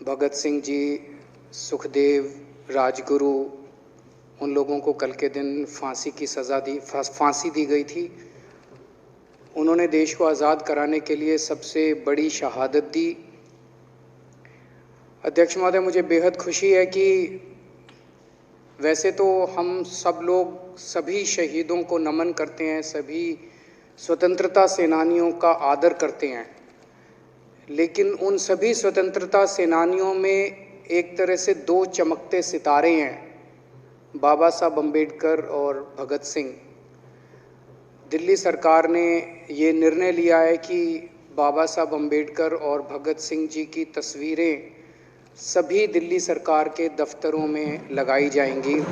भगत सिंह जी, सुखदेव, राजगुरु, उन लोगों को कल के दिन फांसी दी गई थी। उन्होंने देश को आज़ाद कराने के लिए सबसे बड़ी शहादत दी। अध्यक्ष महोदय, मुझे बेहद खुशी है कि वैसे तो हम सब लोग सभी शहीदों को नमन करते हैं, सभी स्वतंत्रता सेनानियों का आदर करते हैं, लेकिन उन सभी स्वतंत्रता सेनानियों में एक तरह से दो चमकते सितारे हैं, बाबा साहब अम्बेडकर और भगत सिंह। दिल्ली सरकार ने ये निर्णय लिया है कि बाबा साहब अम्बेडकर और भगत सिंह जी की तस्वीरें सभी दिल्ली सरकार के दफ्तरों में लगाई जाएंगी।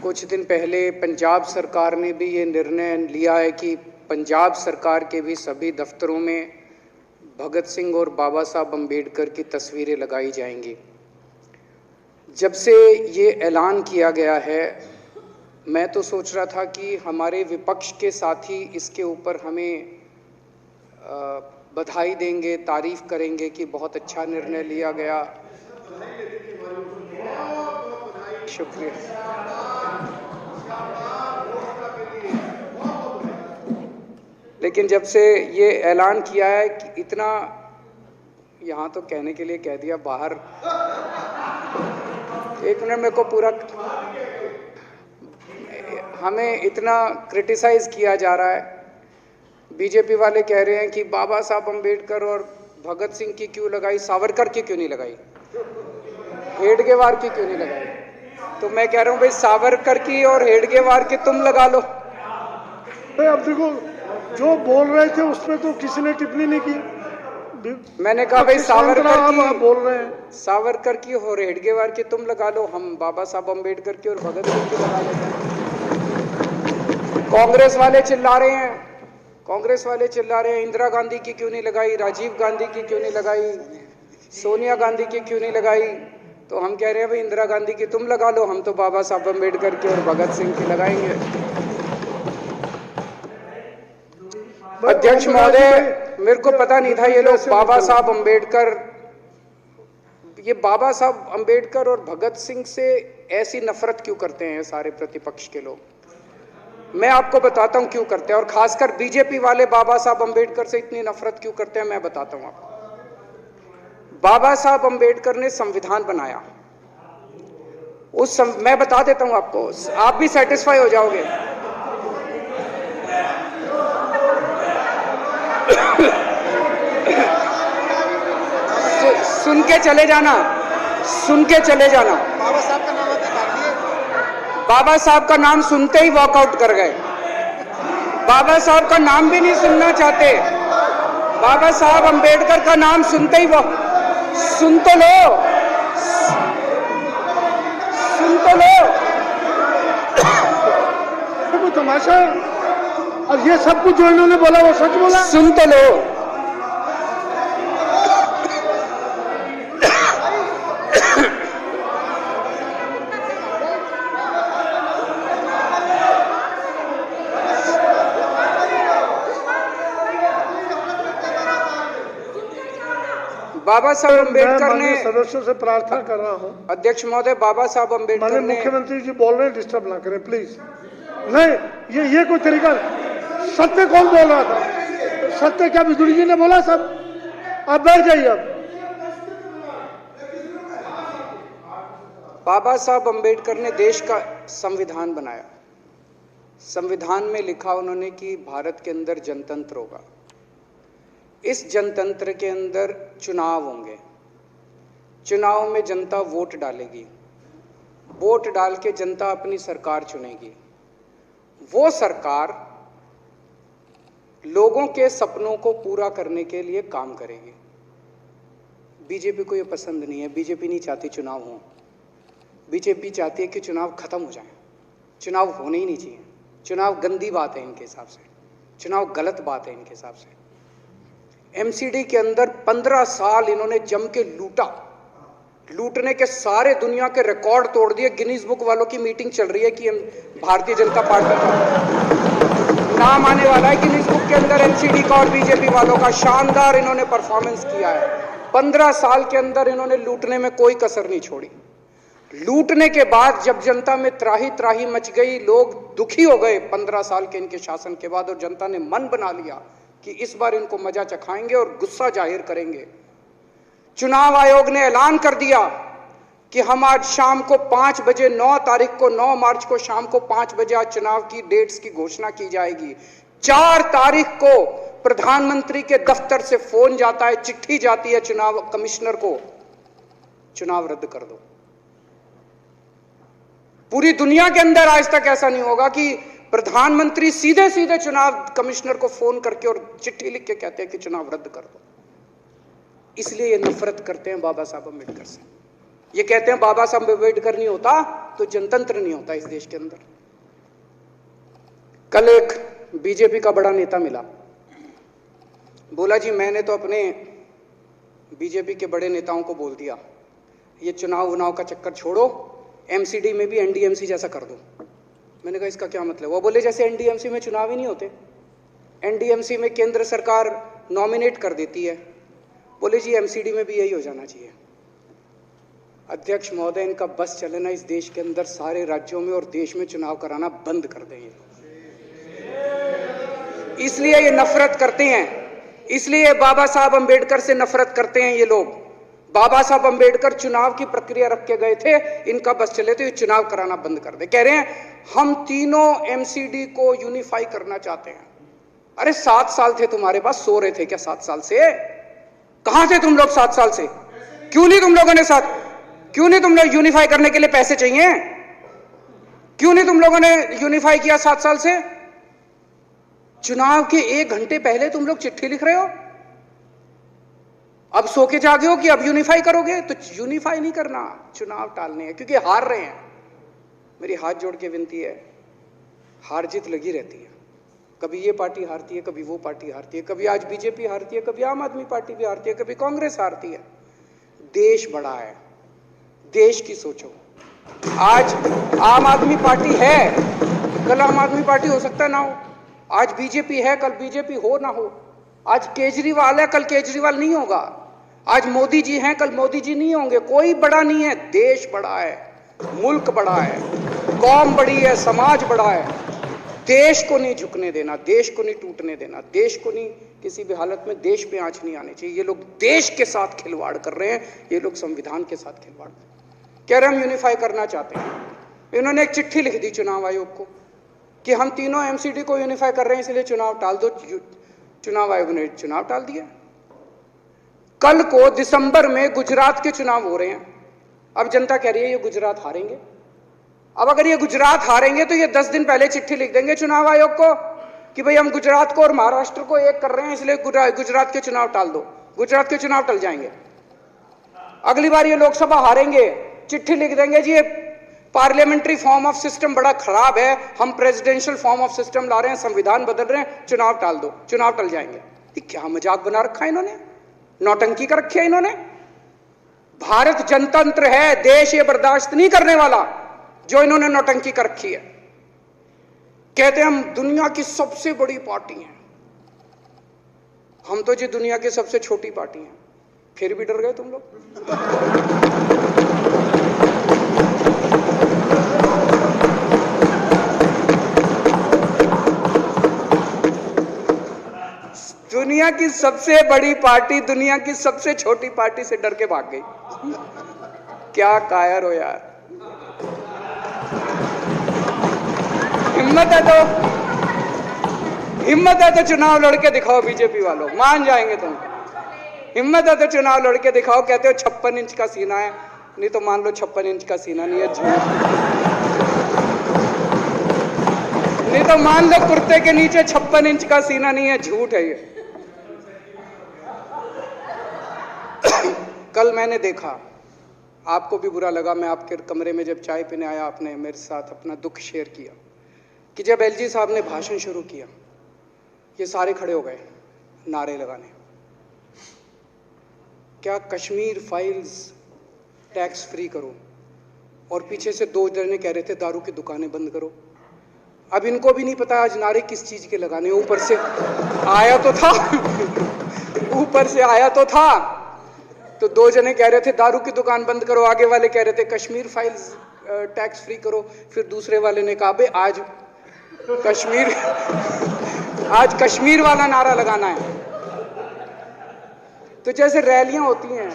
कुछ दिन पहले पंजाब सरकार ने भी ये निर्णय लिया है कि पंजाब सरकार के भी सभी दफ्तरों में भगत सिंह और बाबा साहब अम्बेडकर की तस्वीरें लगाई जाएंगी। जब से ये ऐलान किया गया है, मैं तो सोच रहा था कि हमारे विपक्ष के साथी इसके ऊपर हमें बधाई देंगे, तारीफ करेंगे कि बहुत अच्छा निर्णय लिया गया। शुक्रिया। लेकिन जब से ये ऐलान किया है कि इतना, यहाँ तो कहने के लिए कह दिया, बाहर एक मिनट मेरे को पूरा, हमें इतना क्रिटिसाइज किया जा रहा है। बीजेपी वाले कह रहे हैं कि बाबा साहब अम्बेडकर और भगत सिंह की क्यों लगाई, सावरकर की क्यों नहीं लगाई, हेडगेवार की क्यों नहीं लगाई। तो मैं कह रहा हूँ भाई, सावरकर की और हेडगेवार की तुम लगा लो। अब देखो, जो बोल रहे थे उसमें तो किसी ने टिप्पणी नहीं की। मैंने कहा भाई सावरकर की बोल रहे हैं, सावरकर की और हेडगेवार की तुम लगा लो, हम बाबा साहब अम्बेडकर की और भगत सिंह की लगा लेते हैं। कांग्रेस वाले चिल्ला रहे हैं इंदिरा गांधी की क्यों नहीं लगाई, राजीव गांधी की क्यों नहीं लगाई, सोनिया गांधी की क्यों नहीं लगाई। तो हम कह रहे हैं भाई इंदिरा गांधी की तुम लगा लो, हम तो बाबा साहब अम्बेडकर की और भगत सिंह की लगाएंगे। अध्यक्ष महोदय, मेरे को पता नहीं था ये लोग बाबा साहब अम्बेडकर और भगत सिंह से ऐसी नफरत क्यों करते हैं सारे प्रतिपक्ष के लोग। मैं आपको बताता हूं क्यों करते हैं, और खासकर बीजेपी वाले बाबा साहब अम्बेडकर से इतनी नफरत क्यों करते हैं, मैं बताता हूं आपको। बाबा साहब अम्बेडकर ने संविधान बनाया, मैं बता देता हूं आपको, आप भी सेटिस्फाई हो जाओगे। सुन के चले जाना। बाबा साहब का नाम सुनते ही वॉकआउट कर गए। बाबा साहब का नाम भी नहीं सुनना चाहते। बाबा साहब अम्बेडकर का नाम सुनते ही सुन तो लो। तमाशा, और ये सब कुछ जो इन्होंने बोला वो सच बोला। सुन तो लो। बाबा साहब अम्बेडकर ने, सदस्यों से प्रार्थना कर रहा हूं, अध्यक्ष महोदय, बाबा साहब अम्बेडकर ने, मुख्यमंत्री जी बोल रहे हैं, डिस्टर्ब ना करें प्लीज। नहीं, ये कोई तरीका। सत्य कौन बोल रहा था? सत्य क्या बिजुली जी ने बोला? सब आप बैठ जाइए। अब बाबा साहब अम्बेडकर ने देश का संविधान बनाया। संविधान में लिखा उन्होंने कि भारत के अंदर जनतंत्र होगा। इस जनतंत्र के अंदर चुनाव होंगे। चुनाव में जनता वोट डालेगी। वोट डाल के जनता अपनी सरकार चुनेगी। वो सरकार लोगों के सपनों को पूरा करने के लिए काम करेगी। बीजेपी को ये पसंद नहीं है। बीजेपी नहीं चाहती चुनाव हो। बीजेपी चाहती है कि चुनाव खत्म हो जाए। चुनाव होने ही नहीं चाहिए। चुनाव गंदी बात है इनके हिसाब से। चुनाव गलत बात है इनके हिसाब से। एमसीडी के अंदर 15 साल इन्होंने जम के लूटा। लूटने के सारे दुनिया के रिकॉर्ड तोड़ दिए। गिनीज बुक वालों की मीटिंग चल रही है कि हम भारतीय जनता पार्टी का नाम आने वाला है कि इस बुक के अंदर एमसीडी का और बीजेपी वालों का शानदार इन्होंने परफॉर्मेंस किया है। 15 साल के अंदर इन्होंने लूटने में कोई कसर नहीं छोड़ी। लूटने के बाद जब जनता में त्राही त्राही मच गई, लोग दुखी हो गए 15 साल के इनके शासन के बाद, और जनता ने मन बना लिया कि इस बार इनको मजा चखाएंगे और गुस्सा जाहिर करेंगे। चुनाव आयोग ने ऐलान कर दिया कि हम आज शाम को 5 बजे 9 तारीख को 9 मार्च को शाम को 5 बजे आज चुनाव की डेट्स की घोषणा की जाएगी। 4 तारीख को प्रधानमंत्री के दफ्तर से फोन जाता है, चिट्ठी जाती है चुनाव कमिश्नर को, चुनाव रद्द कर दो। पूरी दुनिया के अंदर आज तक ऐसा नहीं होगा कि प्रधानमंत्री सीधे सीधे चुनाव कमिश्नर को फोन करके और चिट्ठी लिख के कहते हैं कि चुनाव रद्द कर दो। इसलिए ये नफरत करते हैं बाबा साहब अम्बेडकर से। ये कहते हैं बाबा साहब अम्बेडकर नहीं होता तो जनतंत्र नहीं होता इस देश के अंदर। कल एक बीजेपी का बड़ा नेता मिला, बोला जी मैंने तो अपने बीजेपी के बड़े नेताओं को बोल दिया ये चुनाव का चक्कर छोड़ो, एमसीडी में भी एनडीएमसी जैसा कर दो। मैंने कहा इसका क्या मतलब? वो बोले जैसे एनडीएमसी में चुनाव ही नहीं होते, एनडीएमसी में केंद्र सरकार नॉमिनेट कर देती है, बोले जी एमसीडी में भी यही हो जाना चाहिए। अध्यक्ष महोदय, इनका बस चलना इस देश के अंदर सारे राज्यों में और देश में चुनाव कराना बंद कर दें। इसलिए ये नफरत करते हैं, इसलिए बाबा साहब अंबेडकर से नफरत करते हैं ये लोग। बाबा साहब अंबेडकर चुनाव की प्रक्रिया रख के गए थे, इनका बस चले तो ये चुनाव कराना बंद कर दे। कह रहे हैं हम तीनों एमसीडी को यूनिफाई करना चाहते हैं। अरे 7 साल थे तुम्हारे पास, सो रहे थे क्या 7 साल से? कहां थे तुम लोग 7 साल से? क्यों नहीं तुम लोगों ने क्यों नहीं तुम लोग यूनिफाई करने के लिए पैसे चाहिए? क्यों नहीं तुम लोगों ने यूनिफाई किया 7 साल से? चुनाव के 1 घंटे पहले तुम लोग चिट्ठी लिख रहे हो, अब सो के जागे हो कि अब यूनिफाई करोगे। तो यूनिफाई नहीं करना, चुनाव टालने हैं, क्योंकि हार रहे हैं। मेरी हाथ जोड़ के विनती है, हार जीत लगी रहती है, कभी ये पार्टी हारती है, कभी वो पार्टी हारती है, कभी आज बीजेपी हारती है, कभी आम आदमी पार्टी भी हारती है, कभी कांग्रेस हारती है। देश बड़ा है, देश की सोचो। आज आम आदमी पार्टी है, कल आम आदमी पार्टी हो सकता है ना हो। आज बीजेपी है, कल बीजेपी हो ना हो। आज केजरीवाल है, कल केजरीवाल नहीं होगा। आज मोदी जी हैं, कल मोदी जी नहीं होंगे। कोई बड़ा नहीं है, देश बड़ा है, मुल्क बड़ा है, कौम बड़ी है, समाज बड़ा है। देश को नहीं झुकने देना, देश को नहीं टूटने देना, देश को नहीं किसी भी हालत में देश पे आंच नहीं आनी चाहिए। ये लोग देश के साथ खिलवाड़ कर रहे हैं, ये लोग संविधान के साथ खिलवाड़ कह रहे हम यूनिफाई करना चाहते हैं। इन्होंने एक चिट्ठी लिख दी चुनाव आयोग को कि हम तीनों एमसीडी को यूनिफाई कर रहे हैं, इसलिए चुनाव टाल दो। चुनाव आयोग ने चुनाव टाल दिया। कल को दिसंबर में गुजरात के चुनाव हो रहे हैं। अब जनता कह रही है ये गुजरात हारेंगे। अब अगर ये गुजरात हारेंगे तो ये 10 दिन पहले चिट्ठी लिख देंगे चुनाव आयोग को कि भाई हम गुजरात को और महाराष्ट्र को एक कर रहे हैं, इसलिए गुजरात के चुनाव टाल दो। गुजरात के चुनाव टल जाएंगे। अगली बार ये लोकसभा हारेंगे, चिट्ठी लिख देंगे जी ये पार्लियामेंट्री फॉर्म ऑफ सिस्टम बड़ा खराब है, हम प्रेसिडेंशियल फॉर्म ऑफ सिस्टम ला रहे हैं, संविधान बदल रहे हैं, चुनाव टाल दो। चुनाव टल जाएंगे। ये क्या मजाक बना रखा है इन्होंने, नौटंकी कर रखी है इन्होंने। भारत जनतंत्र है, देश ये बर्दाश्त नहीं करने वाला जो इन्होंने नौटंकी कर रखी है। कहते हैं हम दुनिया की सबसे बड़ी पार्टी हैं, हम तो जी दुनिया की सबसे छोटी पार्टी हैं। फिर भी डर गए तुम लोग। दुनिया की सबसे बड़ी पार्टी दुनिया की सबसे छोटी पार्टी से डर के भाग गई। क्या कायर हो यार। हिम्मत है तो चुनाव लड़के दिखाओ बीजेपी वालों, मान जाएंगे तुम। हिम्मत है तो चुनाव लड़के दिखाओ। कहते हो 56 इंच का सीना है, नहीं तो मान लो 56 इंच का सीना नहीं है, झूठ। नहीं तो मान लो कुर्ते के नीचे 56 इंच का सीना नहीं है, झूठ है ये। कल मैंने देखा, आपको भी बुरा लगा, मैं आपके कमरे में जब चाय पीने आया, आपने मेरे साथ अपना दुख शेयर किया कि जब एलजी साहब ने भाषण शुरू किया, ये सारे खड़े हो गए नारे लगाने। क्या कश्मीर फाइल्स टैक्स फ्री करो, और पीछे से 2 जने कह रहे थे दारू की दुकानें बंद करो। अब इनको भी नहीं पता आज नारे किस चीज के लगाने, ऊपर से आया तो था ऊपर से आया तो था। तो दो जने कह रहे थे दारू की दुकान बंद करो, आगे वाले कह रहे थे कश्मीर फाइल्स टैक्स फ्री करो, फिर दूसरे वाले ने कहा बे आज कश्मीर वाला नारा लगाना है। तो जैसे रैलियां होती हैं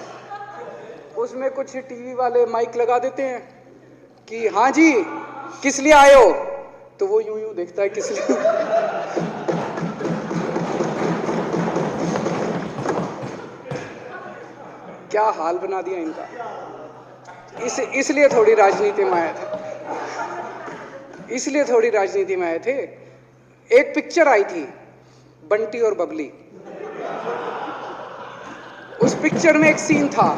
उसमें कुछ टीवी वाले माइक लगा देते हैं कि हाँ जी किस लिए आए हो, तो वो यूं यूं देखता है किस लिए क्या हाल बना दिया इनका। इसलिए थोड़ी राजनीति में आए थे, इसलिए थोड़ी राजनीति में आए थे। एक पिक्चर आई थी बंटी और बबली, उस पिक्चर में एक सीन था,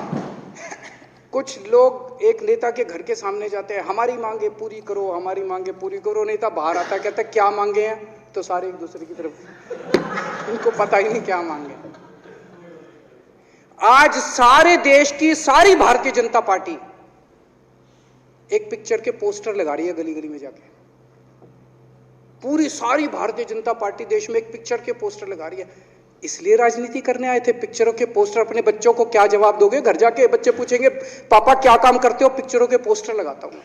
कुछ लोग एक नेता के घर के सामने जाते हैं, हमारी मांगे पूरी करो, हमारी मांगे पूरी करो। नेता बाहर आता कहता है क्या मांगे हैं, तो सारे एक दूसरे की तरफ, उनको पता ही नहीं क्या मांगे। आज सारे देश की सारी भारतीय जनता पार्टी एक पिक्चर के पोस्टर लगा रही है गली गली में जाके। पूरी सारी भारतीय जनता पार्टी देश में एक पिक्चर के पोस्टर लगा रही है। इसलिए राजनीति करने आए थे, पिक्चरों के पोस्टर। अपने बच्चों को क्या जवाब दोगे? घर जाके बच्चे पूछेंगे पापा क्या काम करते हो? पिक्चरों के पोस्टर लगाता हूं।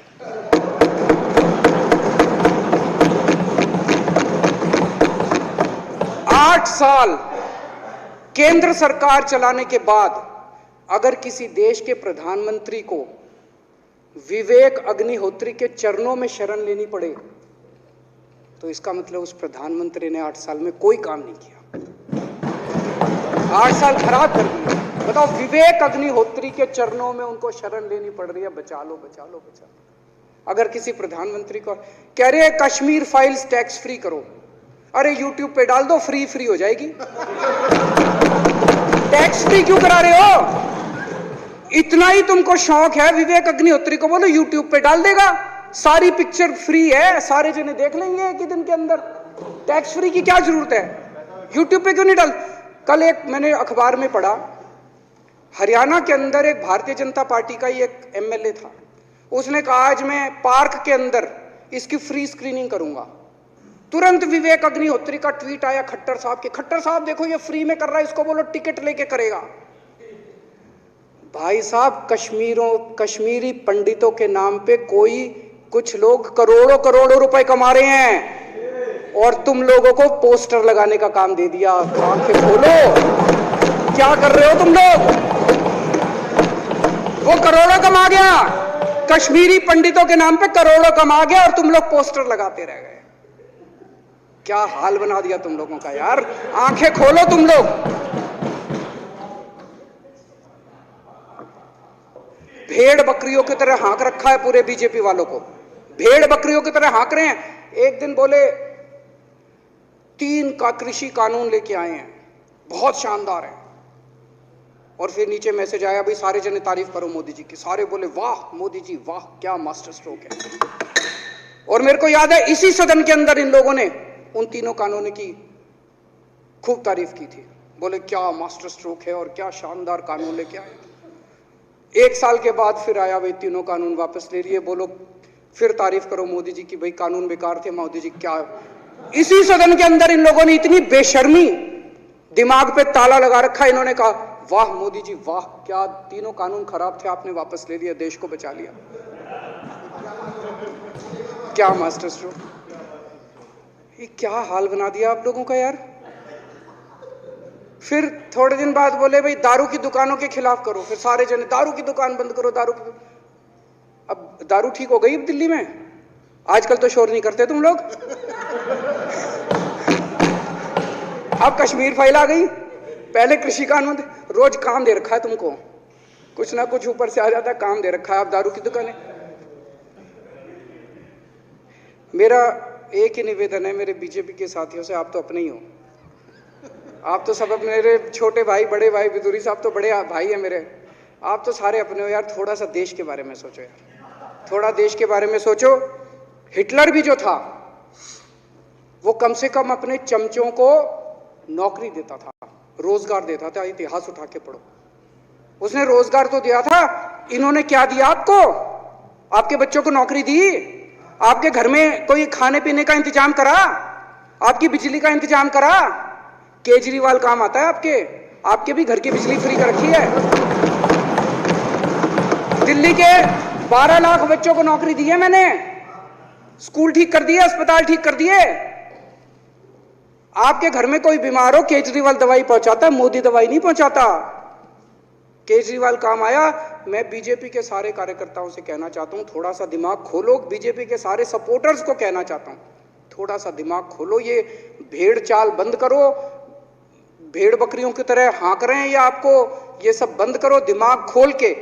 8 साल केंद्र सरकार चलाने के बाद अगर किसी देश के प्रधानमंत्री को विवेक अग्निहोत्री के चरणों में शरण लेनी पड़े तो इसका मतलब उस प्रधानमंत्री ने 8 साल में कोई काम नहीं किया, 8 साल खराब कर दिए। बताओ, विवेक अग्निहोत्री के चरणों में उनको शरण लेनी पड़ रही है, बचा लो बचा लो बचा लो। अगर किसी प्रधानमंत्री को कह रहे हैं कश्मीर फाइल्स टैक्स फ्री करो, अरे यूट्यूब पे डाल दो, फ्री हो जाएगी। टैक्स फ्री क्यों करा रहे हो? इतना ही तुमको शौक है, विवेक अग्निहोत्री को बोलो यूट्यूब पे डाल देगा, सारी पिक्चर फ्री है, सारे जने देख लेंगे एक ही दिन के अंदर। टैक्स फ्री की क्या जरूरत है? यूट्यूब पे क्यों नहीं डाल? कल एक मैंने अखबार में पढ़ा, हरियाणा के अंदर एक भारतीय जनता पार्टी का ही एक एमएलए था, उसने कहा आज मैं पार्क के अंदर इसकी फ्री स्क्रीनिंग करूंगा। तुरंत विवेक अग्निहोत्री का ट्वीट आया खट्टर साहब के, खट्टर साहब देखो ये फ्री में कर रहा है, इसको बोलो टिकट लेके करेगा। भाई साहब, कश्मीरी पंडितों के नाम पे कुछ लोग करोड़ों रुपए कमा रहे हैं और तुम लोगों को पोस्टर लगाने का काम दे दिया। आंखें खोलो, क्या कर रहे हो तुम लोग? वो करोड़ों कमा गया, कश्मीरी पंडितों के नाम पे करोड़ों कमा गया और तुम लोग पोस्टर लगाते रह गए। क्या हाल बना दिया तुम लोगों का यार, आंखें खोलो तुम लोग। भेड़ बकरियों की तरह हाँक रखा है पूरे बीजेपी वालों को, भेड़ बकरियों की तरह हाँक रहे हैं। एक दिन बोले 3 का कृषि कानून लेके आए हैं, बहुत शानदार है, और फिर नीचे मैसेज आया भाई सारे जने तारीफ करो मोदी जी की। सारे बोले वाह मोदी जी वाह, क्या मास्टर स्ट्रोक है। और मेरे को याद है इसी सदन के अंदर इन लोगों ने उन 3 कानूनों की खूब तारीफ की थी, बोले क्या मास्टर स्ट्रोक है और क्या शानदार कानून लेके आए। 1 साल के बाद फिर आया भाई 3 कानून वापस ले लिए, बोलो फिर तारीफ करो मोदी जी की, भाई कानून बेकार थे मोदी जी। क्या इसी सदन के अंदर इन लोगों ने इतनी बेशर्मी, दिमाग पे ताला लगा रखा, इन्होंने कहा वाह मोदी जी वाह, क्या 3 कानून खराब थे आपने वापस ले लिया, देश को बचा लिया। क्या मास्टर स्ट्रोक, ये क्या हाल बना दिया आप लोगों का यार। फिर थोड़े दिन बाद बोले भाई दारू की दुकानों के खिलाफ करो, फिर सारे जने दारू की दुकान बंद करो, दारू की। अब दारू ठीक हो गई अब दिल्ली में, आजकल तो शोर नहीं करते तुम लोग। अब कश्मीर फाइल आ गई, पहले कृषि कानून, रोज काम दे रखा है तुमको, कुछ ना कुछ ऊपर से आ जाता है, काम दे रखा है। अब दारू की दुकानें। मेरा एक ही निवेदन है मेरे बीजेपी के साथियों से, आप तो अपने ही हो, आप तो सब अपने, मेरे छोटे भाई बड़े भाई विदुरी साहब तो बड़े भाई है मेरे, आप तो सारे अपने हो यार। थोड़ा सा देश के बारे में सोचो यार, थोड़ा देश के बारे में सोचो। हिटलर भी जो था वो कम से कम अपने चमचों को नौकरी देता था, रोजगार देता था। इतिहास उठा के पढ़ो, उसने रोजगार तो दिया था। इन्होंने क्या दिया आपको? आपके बच्चों को नौकरी दी? आपके घर में कोई खाने पीने का इंतजाम करा? आपकी बिजली का इंतजाम करा? केजरीवाल काम आता है आपके भी घर की बिजली फ्री कर रखी है। दिल्ली के 12 लाख बच्चों को नौकरी दी है मैंने, स्कूल ठीक कर दिए, अस्पताल ठीक कर दिए। आपके घर में कोई बीमार हो, केजरीवाल दवाई पहुंचाता है, मोदी दवाई नहीं पहुंचाता। केजरीवाल काम आया। मैं बीजेपी के सारे कार्यकर्ताओं से कहना चाहता हूं, थोड़ा सा दिमाग खोलो। बीजेपी के सारे सपोर्टर्स को कहना चाहता हूं, थोड़ा सा दिमाग खोलो। ये भेड़ चाल बंद करो, भेड़ बकरियों की तरह हाँक रहे हैं ये आपको, ये सब बंद करो। दिमाग खोल के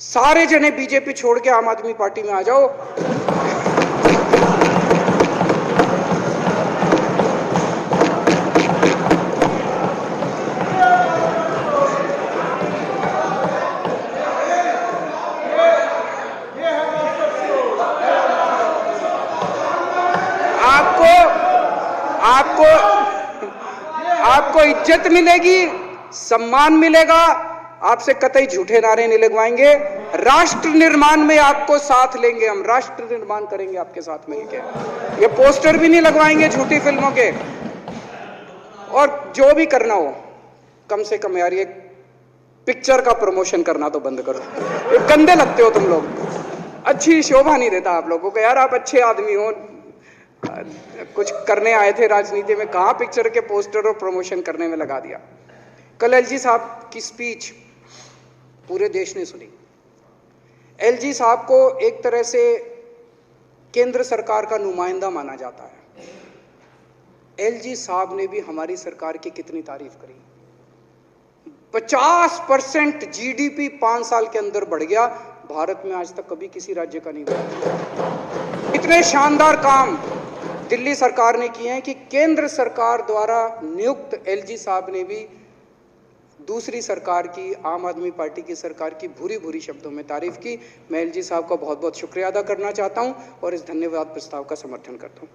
सारे जने बीजेपी छोड़ के आम आदमी पार्टी में आ जाओ। आपको इज्जत मिलेगी, सम्मान मिलेगा। आपसे कतई झूठे नारे नहीं लगवाएंगे। राष्ट्र निर्माण में आपको साथ लेंगे हम, राष्ट्र निर्माण करेंगे आपके साथ मिलकर। ये पोस्टर भी नहीं लगवाएंगे झूठी फिल्मों के। और जो भी करना हो, कम से कम यार ये पिक्चर का प्रमोशन करना तो बंद करो। ये गंदे लगते हो तुम लोग, अच्छी शोभा नहीं देता आप लोगों को। यार आप अच्छे आदमी हो, कुछ करने आए थे राजनीति में, कहां पिक्चर के पोस्टर और प्रमोशन करने में लगा दिया। कल एलजी साहब की स्पीच पूरे देश ने सुनी। एलजी साहब को एक तरह से केंद्र सरकार का नुमाइंदा माना जाता है। एलजी साहब ने भी हमारी सरकार की कितनी तारीफ करी। 50% जीडीपी 5 साल के अंदर बढ़ गया। भारत में आज तक कभी किसी राज्य का नहीं बढ़ा। इतने शानदार काम दिल्ली सरकार ने किए हैं कि केंद्र सरकार द्वारा नियुक्त एलजी साहब ने भी दूसरी सरकार की, आम आदमी पार्टी की सरकार की भूरी भूरी शब्दों में तारीफ की। मैं एलजी साहब का बहुत बहुत शुक्रिया अदा करना चाहता हूं और इस धन्यवाद प्रस्ताव का समर्थन करता हूं।